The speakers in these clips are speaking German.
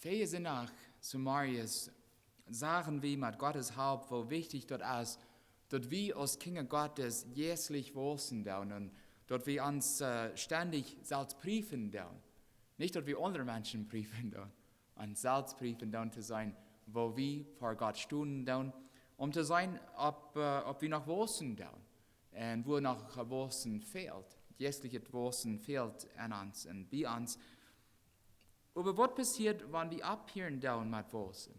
Viele sind nach Sumarius sagen wie mit Gottes Haupt, wo wichtig dort ist, dort wir als Kinder Gottes jährlich wissen und dort wir uns ständig selbst prüfen. Nicht, dass wir andere Menschen prüfen, und selbst prüfen zu sein, wo wir vor Gott stehen, um zu sein, ob wir noch wissen, und wo noch Wissen fehlt. Jährlich Wissen fehlt an uns und bei uns. Aber was passiert, wenn wir abhören mit Wissen?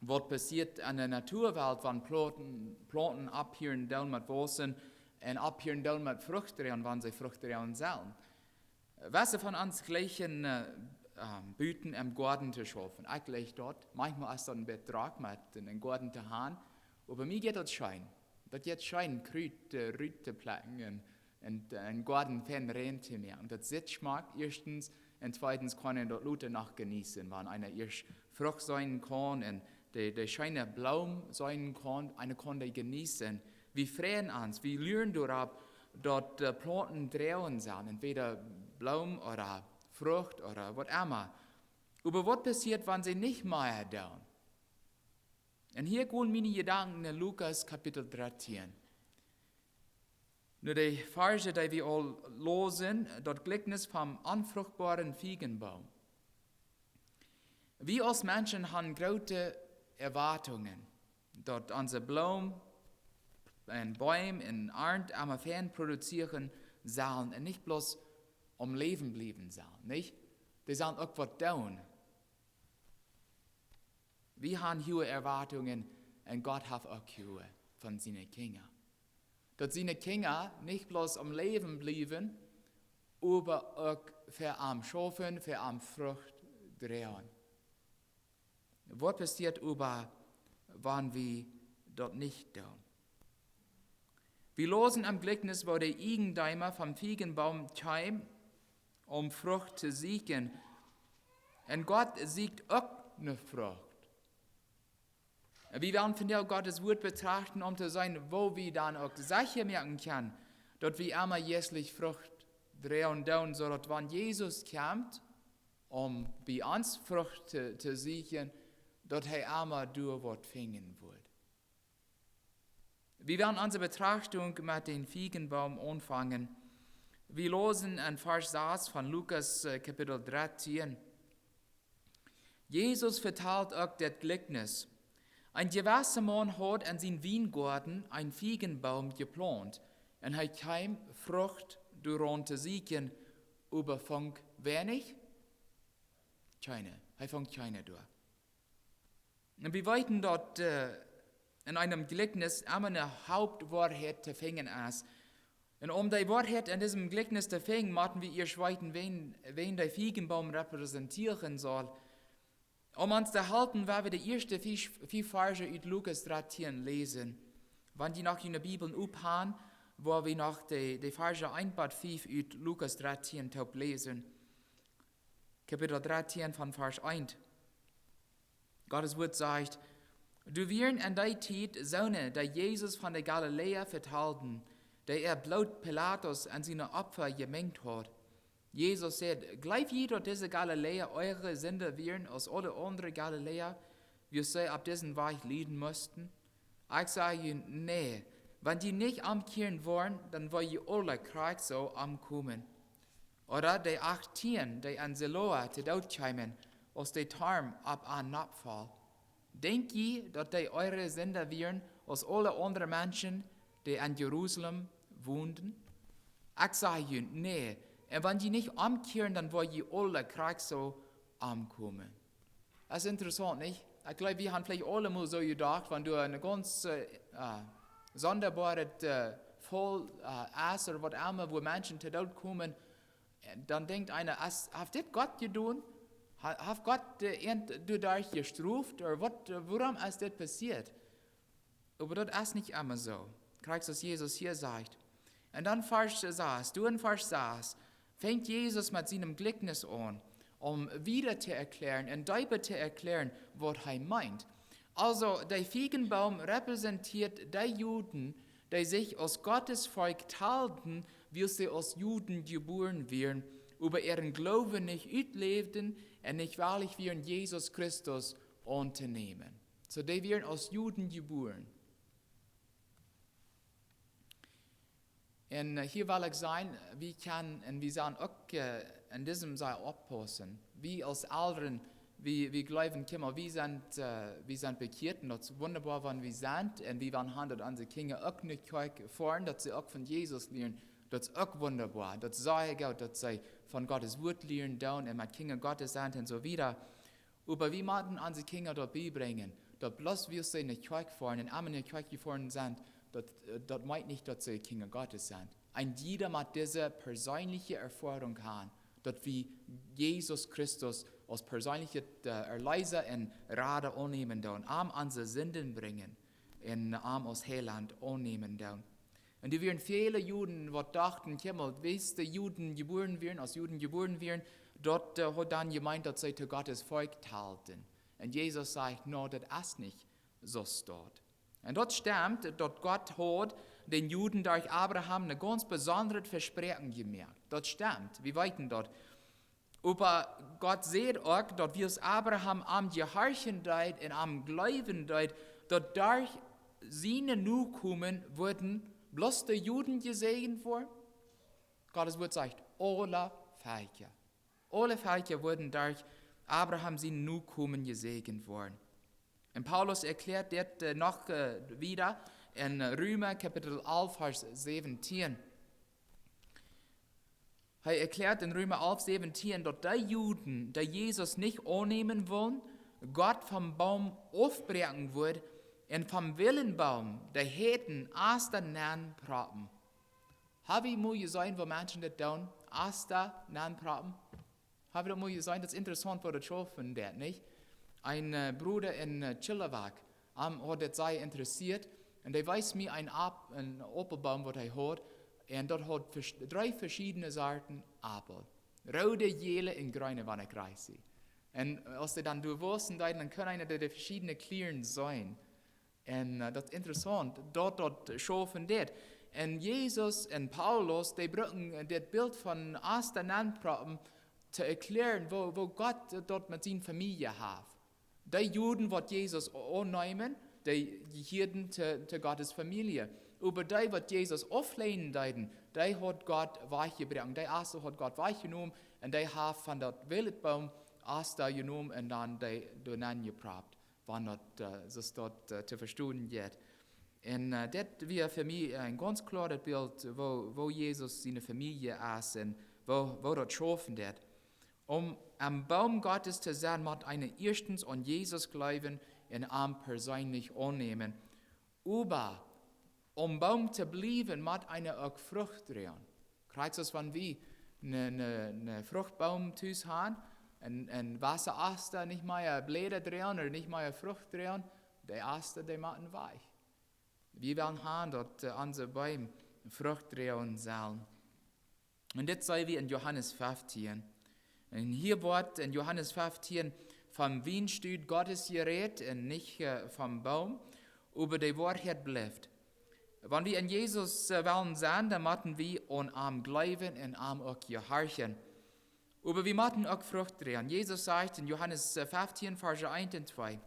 Was passiert an der Naturwelt, wenn Planten abhören mit Wissen und abhören mit Früchten, wenn sie Früchte sollen? Was von uns gleichen Büten im Garten zu schaffen? Eigentlich dort. Manchmal ist das ein Betrag mit in den Garten zu haben. Aber mir geht das schein. Das geht schein, Krüte, Rüte placken und einen Garten fan rein zu mir. Und das Sitzschmack erstens und zweitens kann ich dort Leute noch genießen, wenn einer erst Frucht sein kann und der scheine Baum sein kann, einer kann die genießen. Wir freuen uns, wir lernen dort Planten drehen sollen, entweder Baum oder Frucht oder was immer. Aber was passiert, wenn sie nicht mehr tun? Und hier gehen meine Gedanken in Lukas Kapitel 13. Nur die Verse, die wir all lesen, dort Gleichnis vom unfruchtbaren Feigenbaum. Wir als Menschen haben große Erwartungen, dort unser Baum und Bäume in Ernte am Fern produzieren sollen und nicht bloß Leben bleiben sollen, nicht? Die sollen auch was tun. Wir haben hohe Erwartungen und Gott hat auch hohe von seinen Kindern. Dass seine Kinder nicht bloß Leben bleiben, aber auch für am Schaffen, für am Frucht drehen. Was passiert aber, wenn wir dort nicht tun? Wir losen am Gleichnis, wo der Eigentümer vom Feigenbaum kam, Frucht zu siegen. Und Gott siegt auch eine Frucht. Wir werden von der Gottes Wort betrachten, zu sein, wo wir dann auch sicher merken können, dass wir immer jährlich Frucht drehen, so dass wenn Jesus kommt, bei uns Frucht zu siegen, dass er immer durch was finden wird. Wir werden unsere Betrachtung mit dem Feigenbaum anfangen. Wir lesen in Vers 6 von Lukas Kapitel 13. Jesus verteilt auch das Gleichnis. Ein gewisser Mann hat an seinem Weingarten einen Feigenbaum geplant und er kam Frucht daran zu siegen, aber fang wenig? Keine. Er fängt keine durch. Und wir weiten dort in einem Gleichnis immer eine Hauptwahrheit zu finden ist. Und die Wahrheit in diesem Gleichnis zu finden, müssen wir erst weiten, wen der Feigenbaum repräsentieren soll. Uns zu halten, weil wir die ersten 4 Verse aus Lukas 13 lesen. Wenn die noch in der Bibel abhauen, wo wir noch die Verse 1 bis 5 aus Lukas 13 lesen. Kapitel 13 von Vers 1. Gottes Wort sagt, du wirst in der Zeit Söhne, der Jesus von der Galiläa vertalten, der Blut Pilatus an seine Opfer gemengt hat. Jesus sagt, gleich jeder diese Galiläer eure Sünder wären als alle anderen Galiläer, wie sie ab diesem Weg leiden mussten? Ich sage ihnen, nee, wenn die nicht umkehren wollen, dann wollen ihr alle Krieg so umkommen. Oder die 18, die an Siloa zu Tod kamen, aus der Tarm ab an Abfall. Denkt ihr, dass die eure Sünder wären als alle anderen Menschen, die in Jerusalem wohnten? Ich sage ihnen, nee, und wenn die nicht umkehren, dann wollen die alle Krieg so umkommen. Das ist interessant, nicht? Ich glaube, wir haben vielleicht alle mal so gedacht, wenn du eine ganz sonderbare voll Ass oder was immer, wo Menschen zu Tod kommen, dann denkt einer, hat das Gott getan? Hat Gott dadurch gestraft? Oder warum ist das passiert? Aber das ist nicht immer so. Kriegst du, was Jesus hier sagt. Und dann Vers 6, fängt Jesus mit seinem Gleichnis an, wieder zu erklären und deutlich zu erklären, was er meint. Also, der Feigenbaum repräsentiert die Juden, die sich aus Gottes Volk teilten, wie sie als Juden geboren werden, über ihren Glauben nicht auslebten und nicht wahrlich wie in Jesus Christus unternehmen. So, die werden aus Juden geboren. Und hier will ich sagen, wir können, und wir sollen auch in diesem Saal aufpassen. Wir als Eltern, wir glauben immer, wir sind bekehrt, und das ist wunderbar, wenn wir sind, und wir wollen an unsere Kinder auch nicht fahren, dass sie auch von Jesus lernen. Das ist auch wunderbar. Das sage ich auch, dass sie von Gottes Wort lernen und mit Kindern Gottes sind und so weiter. Aber wir müssen unsere Kinder dort beibringen, dass bloß wir sie in die Kirche fahren und einmal in die Kirche gefahren sind, das meint nicht, dass sie Kinder Gottes sind. Und jeder muss diese persönliche Erfahrung haben, dass wir Jesus Christus als persönliche Erlöser und Rader annehmen und unsere Sünden bringen und als Heiland annehmen. Und die werden viele Juden, die dachten, wenn die Juden geboren werden, als Juden geboren werden, dort hat dann gemeint, dass sie zu Gottes Volk halten. Und Jesus sagt, no, das ist nicht so dort. Und dort stimmt, dass Gott hat den Juden durch Abraham eine ganz besondere Versprechen gemacht. Das stimmt, wir wissen dort. Aber Gott sieht auch, dass wir es Abraham am Gehorchen deit und am Glauben deit, dass durch seine Nachkommen wurden bloß die Juden gesegnet worden. Gottes Wort sagt, alle Völker. Alle Völker wurden durch Abraham seine Nachkommen gesegnet worden. Und Paulus erklärt das noch wieder in Römer Kapitel 11, Vers 17. Er erklärt in Römer 11, 17, dass die Juden, die Jesus nicht annehmen wollen, Gott vom Baum aufbrechen wird und vom Willenbaum, der Heden, erster Nahen praten. Habe ich mal gesehen, wo Menschen das tun? Erster Nahen praten? Habe ich das mal gesehen? Das ist interessant, was das schaffen wird, nicht? Ein Bruder in Chilliwack hat das sehr interessiert und er weiß mir einen Apfelbaum, was er hat, und dort hat 3 verschiedene Sorten Apfel. Rote, gelbe und grüne, wenn ich reise. Und als sie dann durchwursten, dann können eine der verschiedenen Klirren sein. Und das ist interessant, dort schaffen das. Und Jesus und Paulus, die brauchen das Bild von erster Nannprappen zu erklären, wo Gott dort mit seiner Familie hat. Die Juden, die Jesus annehmen, die gehören zu Gottes Familie. Aber die, die Jesus auflehnen, die hat Gott weichgebracht. Die erste hat Gott weichgenommen und die haben von der Wildbaum erste genommen und dann die gebracht, wann das dort zu verstehen wird. Und das wäre für mich ein ganz klares Bild, wo Jesus seine Familie ist und wo das schaffen wird. Am Baum Gottes zu sein, muss einer erstens an Jesus glauben und ihn persönlich annehmen. Aber Baum zu bleiben, muss einer auch Frucht tragen. Kreuz es, wenn wir einen Fruchtbaum zu haben, ein Wasseraster nicht mehr Blätter drehen oder nicht mehr Frucht drehen, der Aster, der macht weich. Wir wollen haben, dass unsere Bäume Frucht drehen sollen. Und das sehen wir in Johannes 15. Und hier wird in Johannes 15 vom Weinstück Gottes geredet und nicht vom Baum, aber der Wahrheit bleibt. Wenn wir in Jesus wollen sein, dann müssen wir an ihm glauben und ihm auch gehorchen. Aber wir müssen auch Frucht tragen. Jesus sagt in Johannes 15, Vers 1 und 2,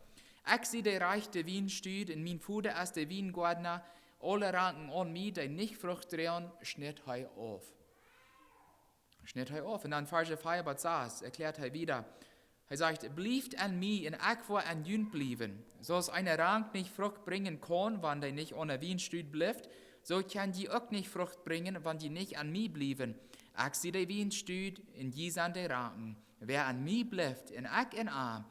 ich sehe der reichte Weinstück und mein Vater ist der Weingärtner, alle ranken an mich, die nicht Frucht tragen, schnitt er auf. Und dann Vers 5 bis 6 erklärt er wieder, er sagt, blieft an mir und ich will an jün blieben. So als eine Rank nicht Frucht bringen kann, wenn die nicht an der Weinstück bleibt, so kann die auch nicht Frucht bringen, wenn die nicht an mir blieben. Ich sehe die Weinstück und die sind die Ranken. Wer an mir bleibt und ich in ihm,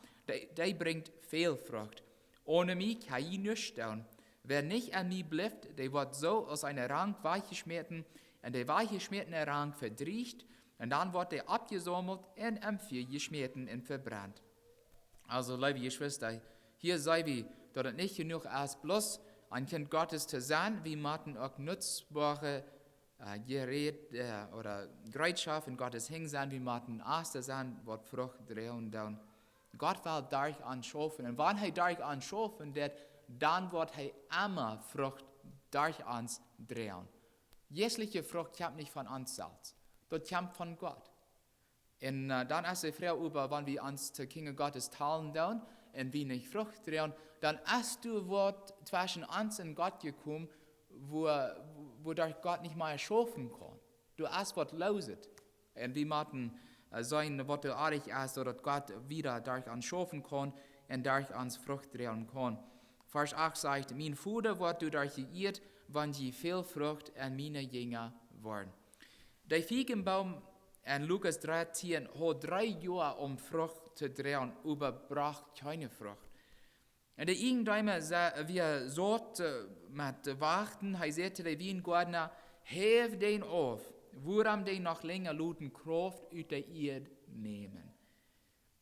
der bringt viel Frucht. Ohne mich kann ich nichts tun. Wer nicht an mir bleibt, der wird so aus einer Rank weichgeschmierten und der weichgeschmierte Rank verdriecht, und dann wird er abgesammelt und am Feuer geschmierten und verbrannt. Also, liebe Geschwister, hier sehen wir, dass es nicht genug ist, bloß ein Kind Gottes zu sein, wir müssen auch nutzbare Geräte oder Gerätschaften in Gottes Hängen sein, wir müssen Erste sein, was Frucht drehen dann. Gott will dadurch anschaffen, und wenn er dadurch anschaffen wird, dann wird er immer Frucht durch uns drehen. Jegliche Frucht kommt nicht von uns selbst. Das kommt von Gott. Und dann als die Frau über, wann wir uns zu Kinder Gottes teilen dann, und wie nicht Frucht drehen, dann hast du Wort zwischen uns und Gott gekommen, wo durch Gott nicht mehr schaffen kann. Du hast was loset. Und wir müssen sein, was du artig ist, oder Gott wieder durch uns schaffen kann und durch uns Frucht drehen kann. Vers 8 sagt, mein Vater wird du durch geirrt, wenn je viel Frucht an meine Jünger waren. Der Feigenbaum in Lukas 13 hat 3 Jahre um Frucht zu drehen, überbracht keine Frucht. Und der irgendwann wir sorgt mit Warten, er sagte der Weingärtner, hef den auf, woran den noch länger luten Kraft aus der Erde nehmen.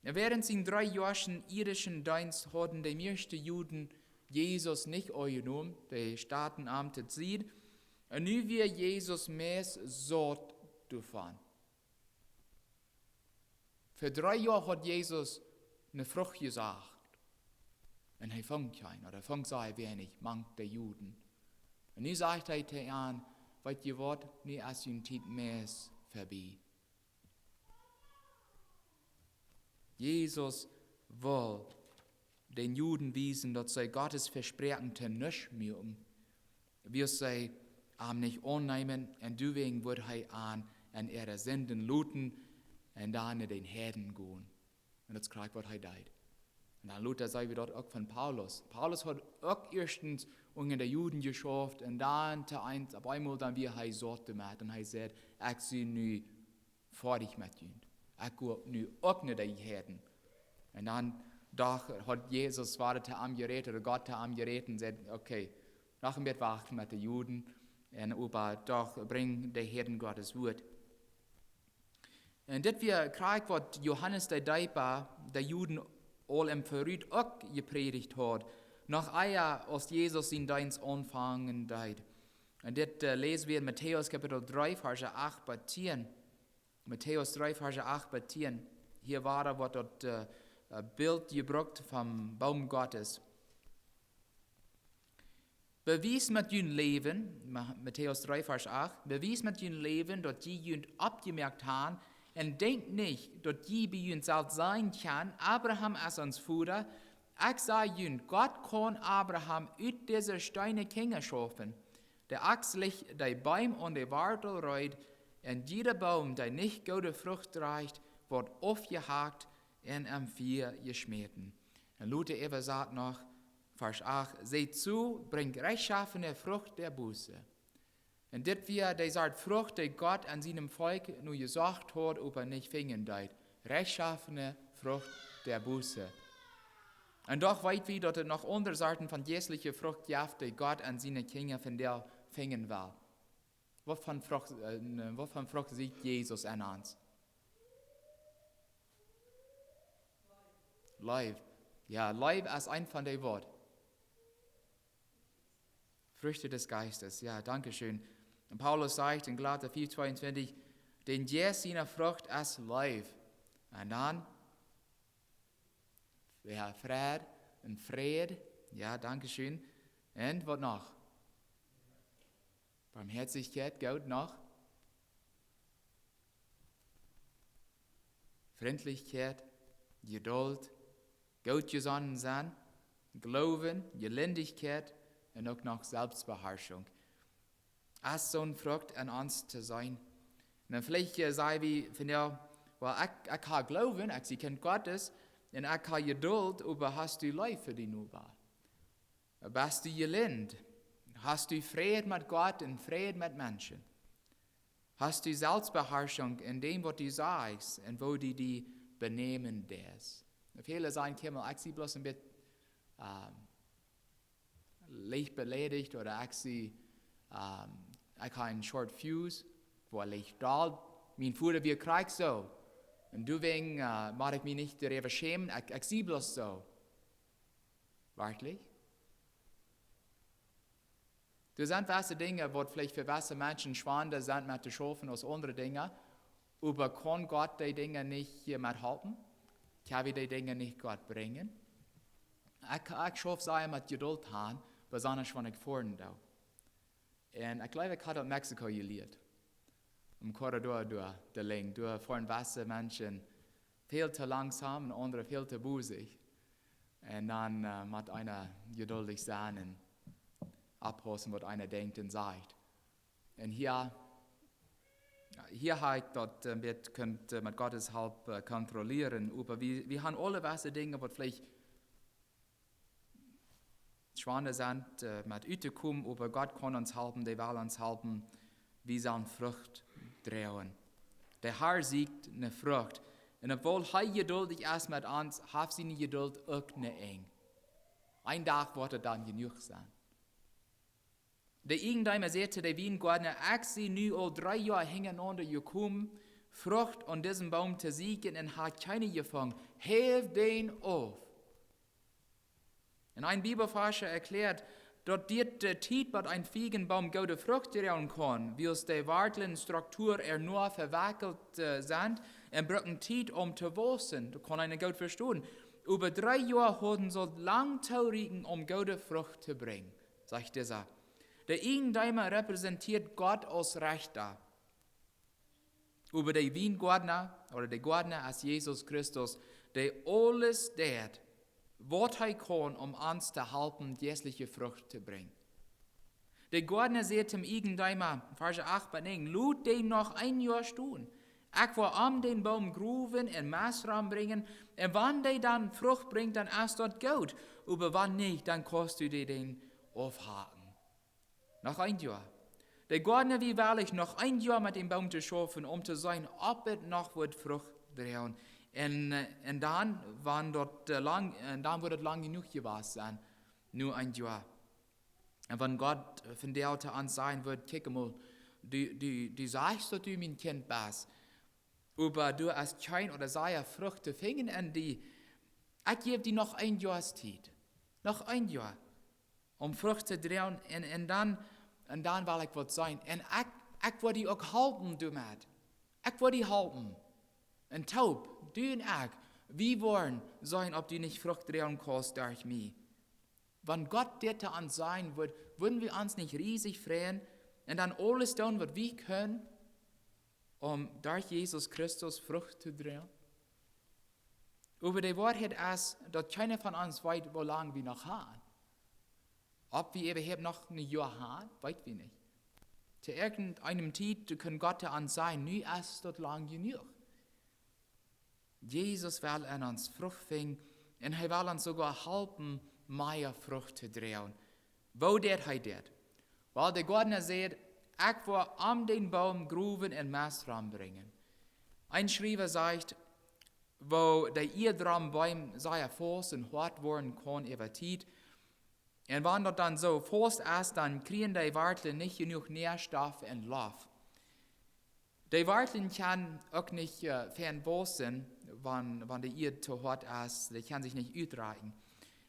Während sie 3 Jahren irdischen Dienst hatten die meisten Juden Jesus nicht angenommen, die Staatenamte sieht, und nu wir Jesus mehr sort davon. Für 3 Jahre hat Jesus eine Frucht gesagt. Und er fängt keinen, oder fängt sehr wenig, manch der Juden. Und nu sagt er zu ihnen, weil ihr Wort nie als ein Zeit mehr vorbei. Jesus will den Juden wiesen, dass sie Gottes Versprechen nicht mögen. Wir sie nicht annehmen, und deswegen wird er an ihre Sünden luten und dann in den Herden gehen. Und das kriegt, was er tut. Und dann Luther sei wir dort auch von Paulus. Paulus hat auch erstens unter den Juden geschafft und dann auf einmal dann wie er Sorte macht und er sagt, ich bin nu fertig mit ihnen. Ich gehe nu auch nicht die Herden. Und dann doch hat Jesus wartet am Gerät oder Gott am Gerät und sagt, okay, nach dem Bett warten mit den Juden und aber doch bring die Herden Gottes Wort. Und das wir kriegen, was Johannes der Täufer der Juden all im Verrüt auch gepredigt hat, nach Eier, als Jesus in Dienst anfangen deit. Und das lesen wir in Matthäus Kapitel 3, Verse 8 bis 10. Matthäus 3, Verse 8 bis 10. Hier war da, was dort Bild gebracht vom Baum Gottes. Bewies mit ihrem Leben, Matthäus 3, Vers 8, bewies mit ihrem Leben, dass die jünd abgemerkt haben, und denkt nicht, dass die bei jünd selbst sein kann, Abraham als uns Vater. Ich sage jünd, Gott kann Abraham aus dieser Steine Kinder schaffen. Der Achslich, der Baum und der Wartel reut, und jeder Baum, der nicht gute Frucht reicht, wird aufgehakt und am Vier geschmeten. Und Luther Eva sagt noch, Vers 8, seht zu, bringt rechtschaffene Frucht der Buße. Und das wir, die sagt Frucht, die Gott an seinem Volk nur gesagt hat, aber nicht finden deit. Rechtschaffene Frucht der Buße. Und doch weit wie, dass es noch andere Sorten von jährlicher Frucht gibt, die Gott an seine Kinder von der finden will. Was von Frucht sieht Jesus an uns? Leib. Ja, Leib als ein von den Worten. Früchte des Geistes, ja, danke schön. Und Paulus sagt in Galater 4,22, den Jäs seiner Frucht als Leib. Und dann, ja, Fried und Fried, ja, danke schön. Und was noch? Barmherzigkeit, gut noch. Freundlichkeit, Geduld, gut gesonnen sein, Glauben, Gelindigkeit und auch noch Selbstbeherrschung. Als so eine Frucht an uns zu sein. Und dann vielleicht sei wie, finde ich kann glauben, ich kenne Gottes, und ich kann Geduld, aber hast du Leid für die Nuba? Bist du gelind? Hast du Frieden mit Gott und Frieden mit Menschen? Hast du Selbstbeherrschung in dem, was du sagst und wo du die benehmen darfst? Viele sagen, ich sehe bloß ein bisschen leicht beleidigt oder ich habe einen Short Fuse, wo ich da, mein Vater, wir kriegen so. Und deswegen mag ich mich nicht darüber schämen, ich sehe bloß so. Wirklich? Das sind weiße Dinge, die vielleicht für weiße Menschen spannender sind, mit zu schaffen als andere Dinge. Aber kann Gott die Dinge nicht mit halten? Kann ich die Dinge nicht Gott bringen? Ich schaffe es mit Geduld haben, besonders wenn ich vorhin da. Und ich glaube, ich habe in Mexiko gelernt. im Korridor durch, der Link, durch vorn Wasser Menschen viel zu langsam und andere viel zu busig. Und dann muss einer geduldig sein und abhören, was einer denkt und sagt. Und hier halt dort wird könnt mit Gottes Hilfe kontrollieren, aber wir haben alle weiße Dinge, was vielleicht schwanger sind, mit Üte kommen, aber Gott kann uns helfen, der will uns helfen, wie sollen Frucht drehen. Der Herr siegt eine Frucht. Und obwohl er geduldig ist mit uns, hat seine Geduld auch nicht eng. Ein Tag wird er dann genug sein. Der irgendjemand sagte, der Weingärtner, ich sehe nu all 3 Jahre hintereinander gekommen, Frucht an diesem Baum zu siegen und hat keine gefangen. Heb den auf. Und ein Bibelforscher erklärt, dass der Zeit, was ein Feigenbaum gute Frucht tragen kann, wie es die wartlichen Struktur nur verwackelt sind, und brauchen Zeit, um zu wachsen. Das kann einer gut verstehen. Über 3 Jahre haben sie lang taurigen, um gute Frucht zu bringen, sagt dieser. Der Eigentümer repräsentiert Gott als Richter. Über den Weingärtner oder der Gärtner als Jesus Christus, der alles tut, was er kann, um uns zu helfen, jährliche Frucht zu bringen. Der Gärtner sagt dem Eigentümer, Vers 8 bis 9, lud den noch 1 Jahr stehen. Ich will am den Baum gruben und Maßraum bringen, und wenn der dann Frucht bringt, dann ist das gut. Aber wenn nicht, dann kannst du den aufhaken. Nach 1 Jahr. Der Gärtner will wahrlich noch 1 Jahr mit dem Baum zu schaffen, um zu sehen, ob es noch wird Frucht drehen. Und dann wird es lang genug gewesen sein. Nur 1 Jahr. Und wenn Gott von der Seite an sein wird, kick mal, du sagst, dass du mein Kind bist, aber du hast kein oder sei Früchte fingen und ich gebe dir noch 1 Jahr Zeit. Noch 1 Jahr. Um Früchte zu drehen und dann will ich was sein. Und ich will die auch halten, du Matt. Ich will die halten. Und taub, du und ich, wir wollen sein, ob du nicht Frucht drehen kannst durch mich. Wenn Gott dir an sein wird, würden wir uns nicht riesig freuen und dann alles tun, was wir können, um durch Jesus Christus Frucht zu drehen? Aber die Wahrheit ist, dass keiner von uns weiß, wie lange wir noch haben. Ob wir überhaupt noch ein Jahr haben, weiß wir nicht. Zu irgendeinem Zeit können Gott an sein, nie ist das lang genug. Jesus will an uns Frucht finden und er will uns sogar helfen, mehr Frucht zu drehen. Wo tut er das? Weil der Gärtner sagt, ich will an den Baum gruben und Maßraum bringen. Ein Schreiber sagt, wo der Eardrum-Baum sei fest und hart worden kann über Zeit. Und wenn das dann so fest ist, dann kriegen die Wurzeln nicht genug Nährstoffe und Luft. Die Wurzeln können auch nicht fernwachsen, wenn der Erde zu hart ist. Die können sich nicht ausreichen.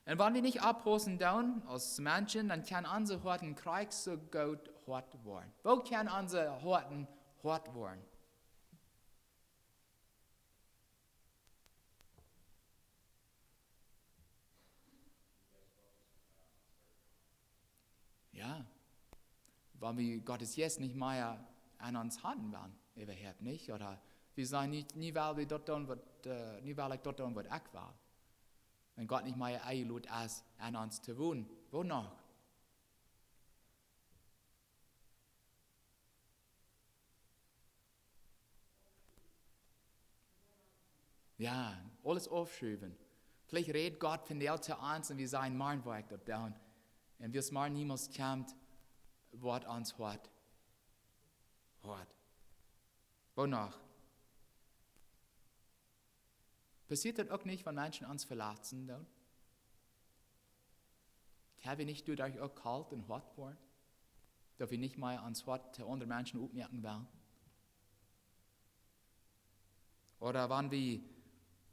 Und wenn wir nicht abhosen tun, als Menschen, dann kann unsere Horten Krieg so gut hart werden. Wo kann unsere Horten hart werden? Ja, weil wir Gottes jetzt nicht mehr an uns haben werden, überhaupt nicht. Oder wir sagen nie weil wir dort tun, nie weil ich dort tun, was ich war. Wenn Gott nicht mehr einlädt, als an uns zu wohnen, wo noch? Ja, alles aufschieben. Vielleicht redet Gott von der zu uns und wir sagen, morgen war ich dort down. Und wir morgen niemals kommt, was uns hört. Wo noch? Passiert das auch nicht, wenn Menschen uns verlassen? Dann? Haben wir nicht durch auch kalt und hart worden? Dass wir nicht mal ans Wort der anderen Menschen aufmerken wollen? Oder wenn wir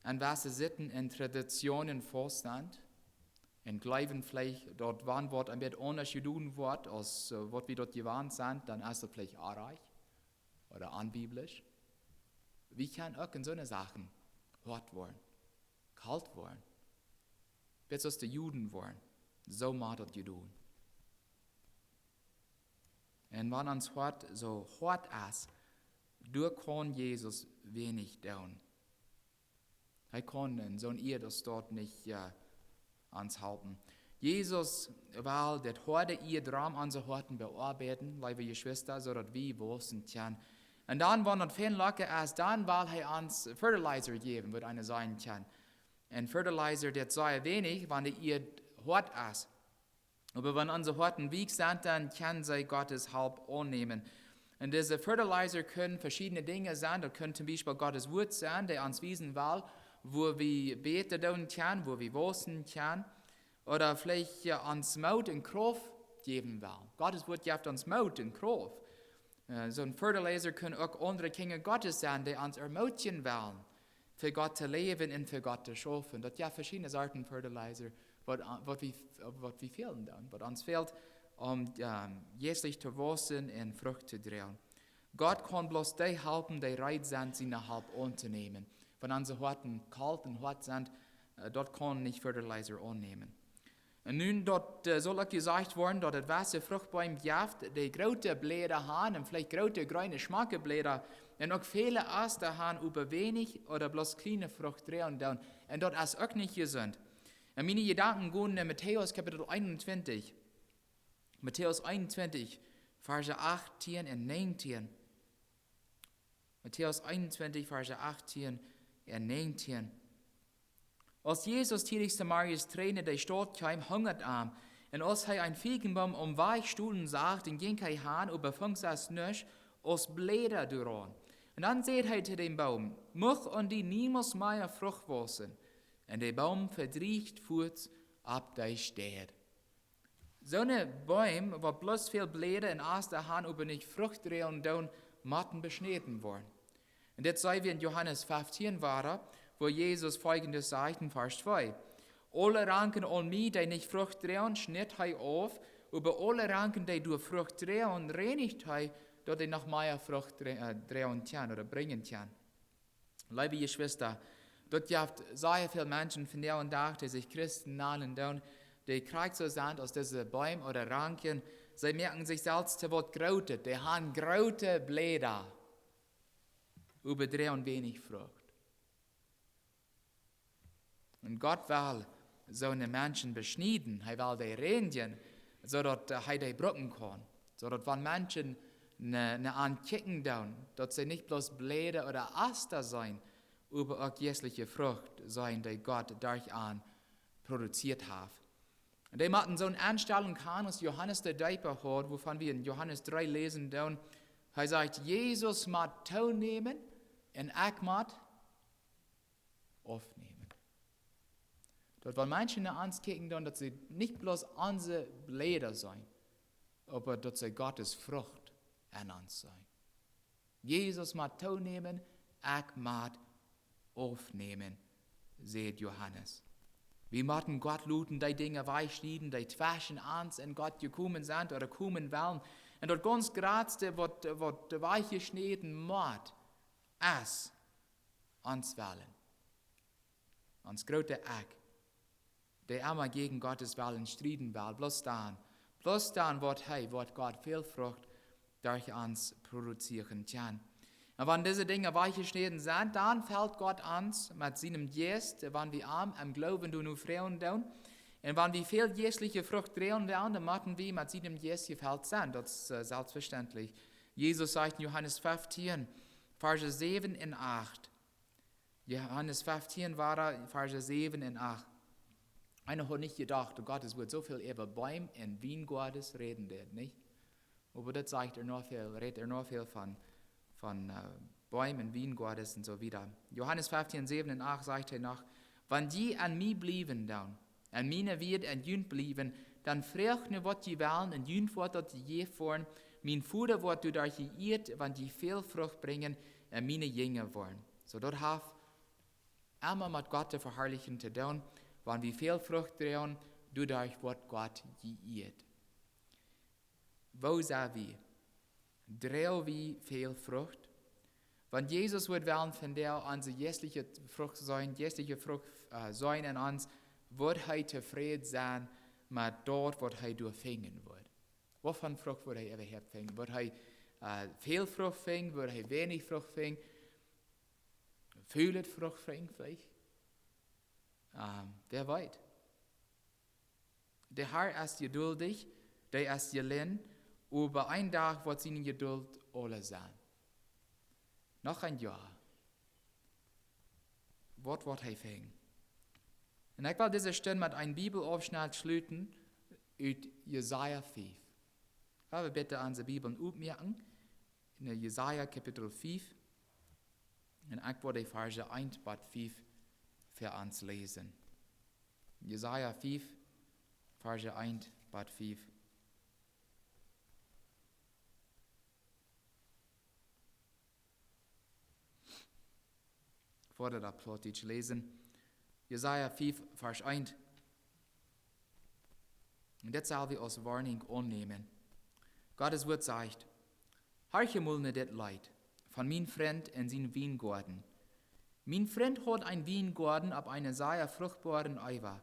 an was Sitten und Traditionen feststand und glauben vielleicht, dort wann wird ein bisschen anders getan wird, als was wir dort gewohnt sind, dann ist das vielleicht arreich oder unbiblisch. Wir können auch in so eine Sachen hart werden, kalt werden, bis es die Juden waren. So macht das getan. Und wenn uns hart so hart ist, du kann Jesus wenig tun. Er kann in so ihr das dort nicht ans halten. Jesus will das heute ihr Dram an so Horten bearbeiten, liebe Geschwister, so dass wir wissen können. Und dann, wenn das viel Locke ist, dann will er uns Fertilizer geben, wird eine sein kann. Ein Fertilizer, das sei wenig, wenn ihr hart ist. Aber wenn unsere Horten weak sind, dann kann sie Gottes Halb annehmen. Und diese Fertilizer können verschiedene Dinge sein. Das können zum Beispiel Gottes Wort sein, der uns wiesen will, wo wir beten tun können, wo wir wissen können. Oder vielleicht uns Mut und Kraft geben will. Gottes Wort gibt uns Mut und Kraft. So ein Fertilizer können auch andere Kinder Gottes sein, die uns ermutigen wollen, für Gott zu leben und für Gott zu schaffen. Das gibt verschiedene Sorten Fertilizer, was wir fehlen dann. Was uns fehlt, jährlich zu wachsen und Frucht zu drehen. Gott kann bloß die helfen, die bereit sind, seine Halb anzunehmen. Wenn unsere Horten kalt und hart sind, dort kann nicht Fertilizer annehmen. Und nun dort soll auch gesagt worden, dass das weiße Fruchtbaum gibt, die große Blätter haben, und vielleicht große grüne Schmackeblätter, und auch viele Äste haben über wenig oder bloß kleine Frucht drehen. Und dort ist auch nicht gesund. Und meine Gedanken gehen in Matthäus Kapitel 21. Matthäus 21, Verse 18 und 19. Matthäus 21, Verse 18 und 19. Als Jesus tierigs Samarias Träne der Stadt kam, hungert am, und als er ein Feigenbaum Weichstuhlen sagt, und ging er han, aber fängt es nicht, als Blätter daran. Und dann seht er zu dem Baum, mach und die niemals mehr Frucht wassen. Und der Baum verdriecht fort ab der Stadt. So eine Baum, wo bloß viel Blätter in erster Hand, aber nicht Frucht drehen und dann Matten beschnitten worden. Und das sei wie in Johannes 15 war, wo Jesus folgendes sagt in Vers 2. Alle Ranken an mich, die nicht Frucht drehen, schnitt er auf, aber alle Ranken, die durch Frucht drehen, reinigt er, dass die noch mehr Frucht drehen können oder bringen können. Liebe Geschwister, dort gibt es sehr viele Menschen von der und Tag, die sich Christen nennen, die krank so sind aus diesen Bäumen oder Ranken. Sie merken sich selbst zu Wort Grote, die haben große Blätter, aber drehen wenig Frucht. Und Gott will so eine Menschen beschneiden, er will die reinigen, sodass er die brücken kann. Sodass wenn Menschen eine ankicken tun, dass sie nicht bloß Blätter oder Aster sein, aber auch jährliche Frucht sein, die Gott durch an produziert hat. Und die machen so eine Anstellung kann, was Johannes der Däuper hat, wovon wir in Johannes 3 lesen, dann, er sagt, Jesus muss teilnehmen und ich muss aufnehmen. Dort wollen Menschen uns kicken, dass sie nicht bloß unsere Blätter sein, aber dass sie Gottes Frucht an uns sein. Jesus muss teilnehmen, ich muss aufnehmen, sagt Johannes. Wir müssen Gott luten, die Dinge weichschneiden, die zwischen uns und Gott gekommen sind oder kommen wollen. Und dort ganz gerade, was weichgeschnitten muss, ist uns wollen. Uns große Eck, der immer gegen Gottes Willen striden will, bloß dann wird Gott viel Frucht durch uns produzieren kann. Und wenn diese Dinge weichgeschnitten sind, dann fällt Gott uns mit seinem Geist, wenn wir am Glauben nur freuen tun. Und wenn wir viel geistliche Frucht drehen werden, dann müssen wir mit seinem Geist gefällt sein. Das ist selbstverständlich. Jesus sagt in Johannes 15, Verse 7 und 8. Johannes 15 war Verse 7 und 8. Einer hat nicht gedacht, oh Gott, es wird so viel über Bäume und Weingutes reden, nicht? Aber das sagt redet er noch viel von Bäumen, Weingutes und so wieder. Johannes 15, 7 und 8 sagt er noch, wenn die an mich blieben dann, an meine wird an jünd blieben, dann fragt mir, was die wollen, und jünd wird dort je vorn, mein Fuder wird du durch geirrt, wenn die viel Frucht bringen, und meine Jünger wollen. So dort hat immer mit Gott zu verherrlichen zu tun, wenn wir viel Frucht drehen, dadurch wird Gott geirrt. Wo sind wir? Drehen wir viel Frucht? Wenn Jesus wird wollen, von der unsere jährliche Frucht sein in uns, wird er zufrieden sein mit dort, was er durchfingen wird. Wovon Frucht wird er überhaupt finden? Wird er viel Frucht fing, wo er wenig Frucht fing. Fühlt Frucht fing vielleicht. Wer weiß. Der Herr ist geduldig, der ist gelehrt, aber ein Tag wird seine Geduld alle sein. Noch ein Jahr. Was wird er fingen? Und ich will diese Stunde mit einem Bibelaufschnitt schließen aus Jesaja 5. Ja, wir bitte unsere Bibeln aufmerken, in Jesaja Kapitel 5. Und ich werde die Verse 1 bis 5 für uns lesen. Jesaja 5, Verse 1 bis 5. Ich werde das plötzlich lesen. Jesaja 5, Vers 1. Und das soll wir als Warnung annehmen. Gottes Wort sagt, harche mal nicht das Leid von mein Freund in seinen Weingarten. Mein Freund hat ein Weingarten ab einer sehr fruchtbaren Eiver.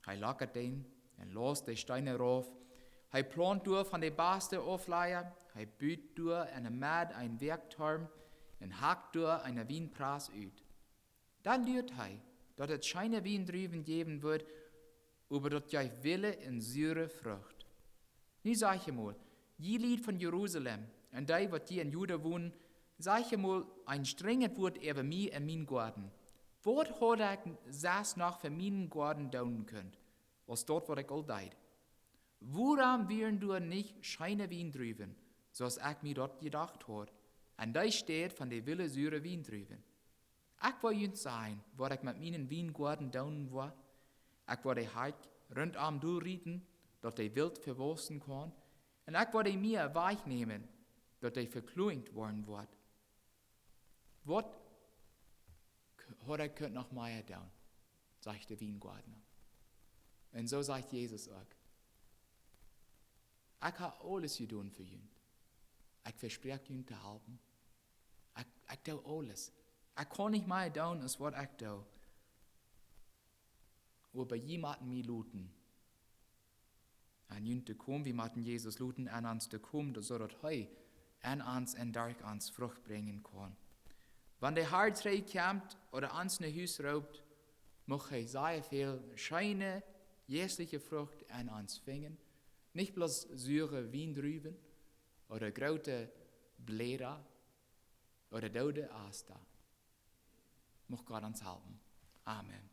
Er lockert den und lässt die Steine rauf. Er plant durch von der Baste aufleier. Er büht durch eine Mad ein Werkturm und hakt durch eine Weinpraß ut. Dann lürt er, dass es keine Weindrüben geben wird, aber dass ich Wille in süre Frucht. Nu sag ich mal, je Lied von Jerusalem, und die, wat die in Juda wohnen, sag ich mal, ein strenges Wort über mich und mein Garten. Was hat ich das noch für meinen Garten tun können, als dort, was ich all deid? Woran wären du nicht scheine Weindrüben, so als ich mir dort gedacht hat, und da steht von der Wille süre Weindrüben. Ich will jüngst sein, was ich mit meinen Weingarten tun war. Ich will die Heik rundum durchrieten, dass die wild verwachsen kann. Und ich will die mir wegnehmen, dass die verkluint worden wird. Was hat ich noch mehr tun, sagt der Weingärtner. Und so sagt Jesus auch. Ich habe alles getan für ihn. Ich verspreche ihn zu helfen. Ich tue alles. Ich kann nicht mehr tun, als was ich tue. Aber jemanden mir luten. Und jüngte kommen, wie machten Jesus luten, an uns zu kommen, so dass er an uns und durch uns Frucht bringen kann. Wenn der Herr kommt oder uns ein Haus raubt, mag er sehr viel scheine, jährliche Frucht an uns fingen. Nicht bloß süre Weindrüben oder große Blätter oder tote Aster. Mag Gott uns helfen. Amen.